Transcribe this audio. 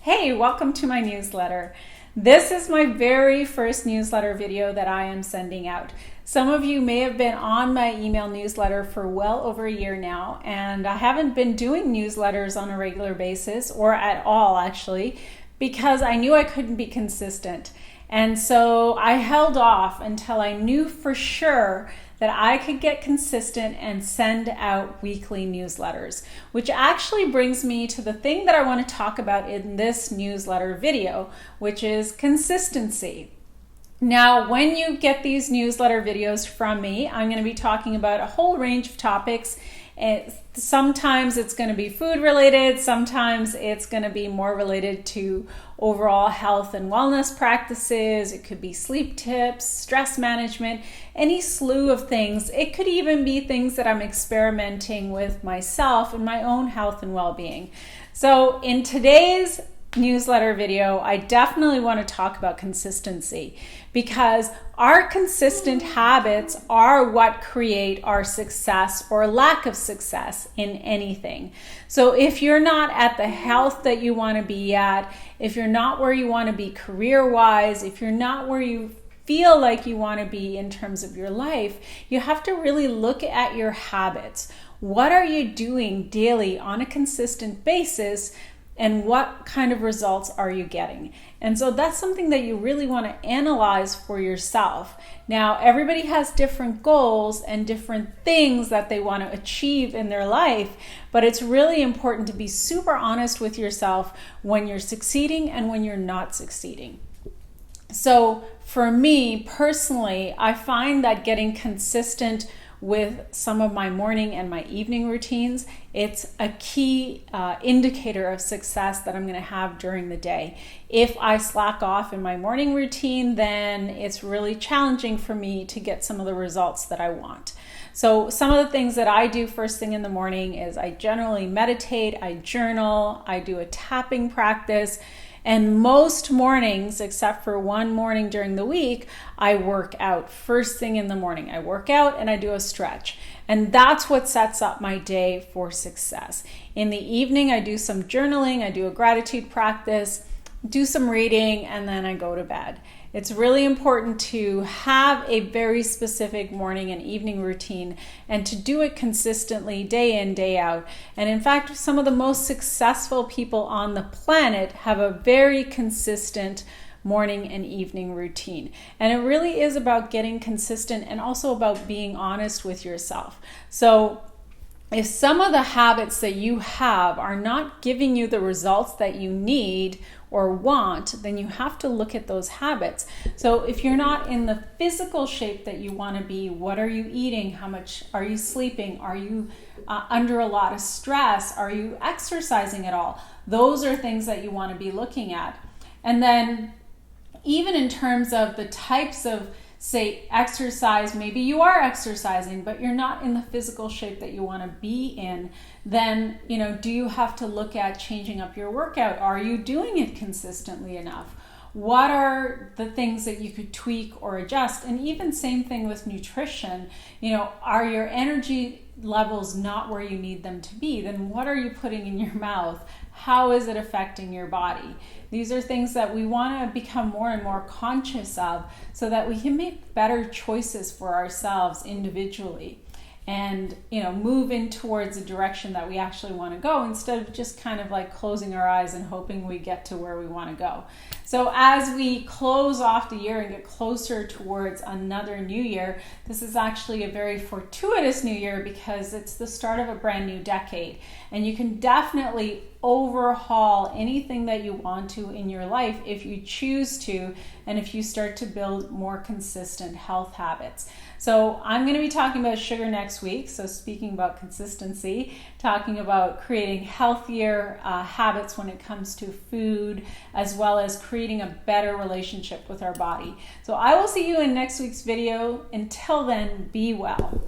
Hey, welcome to my newsletter. This is my very first newsletter video that I am sending out. Some of you may have been on my email newsletter for well over a year now, and I haven't been doing newsletters on a regular basis, or at all actually, because I knew I couldn't be consistent. And so I held off until I knew for sure that I could get consistent and send out weekly newsletters, which actually brings me to the thing that I want to talk about in this newsletter video, which is consistency. Now, when you get these newsletter videos from me, I'm going to be talking about a whole range of topics. Sometimes it's going to be food related, sometimes it's going to be more related to overall health and wellness practices. It could be sleep tips, stress management, any slew of things. It could even be things that I'm experimenting with myself and my own health and well-being. So in today's newsletter video, I definitely want to talk about consistency, because our consistent habits are what create our success or lack of success in anything. So if you're not at the health that you want to be at, if you're not where you want to be career-wise, if you're not where you feel like you want to be in terms of your life, you have to really look at your habits. What are you doing daily on a consistent basis? And what kind of results are you getting? And so that's something that you really want to analyze for yourself. Now, everybody has different goals and different things that they want to achieve in their life, but it's really important to be super honest with yourself when you're succeeding and when you're not succeeding. So for me personally, I find that getting consistent with some of my morning and my evening routines, it's a key indicator of success that I'm going to have during the day. If I slack off in my morning routine, then it's really challenging for me to get some of the results that I want. So some of the things that I do first thing in the morning is I generally meditate, I journal, I do a tapping practice. And most mornings, except for one morning during the week, I work out first thing in the morning. I work out and I do a stretch. And that's what sets up my day for success. In the evening, I do some journaling, I do a gratitude practice, do some reading, and then I go to bed. It's really important to have a very specific morning and evening routine and to do it consistently day in, day out. And in fact, some of the most successful people on the planet have a very consistent morning and evening routine. And it really is about getting consistent and also about being honest with yourself. So if some of the habits that you have are not giving you the results that you need or want, then you have to look at those habits. So if you're not in the physical shape that you want to be, what are you eating? How much are you sleeping? Are you under a lot of stress? Are you exercising at all? Those are things that you want to be looking at. And then even in terms of the types of, say, exercise, maybe you are exercising, but you're not in the physical shape that you want to be in, then, do you have to look at changing up your workout? Are you doing it consistently enough? What are the things that you could tweak or adjust? And even same thing with nutrition. Are your energy levels not where you need them to be? Then what are you putting in your mouth? How is it affecting your body? These are things that we want to become more and more conscious of so that we can make better choices for ourselves individually and move in towards a direction that we actually want to go, instead of just kind of like closing our eyes and hoping we get to where we want to go. So as we close off the year and get closer towards another new year, this is actually a very fortuitous new year because it's the start of a brand new decade. And you can definitely overhaul anything that you want to in your life if you choose to, and if you start to build more consistent health habits. So I'm going to be talking about sugar next week. So speaking about consistency, talking about creating healthier habits when it comes to food, as well as creating a better relationship with our body. So I will see you in next week's video. Until then, be well.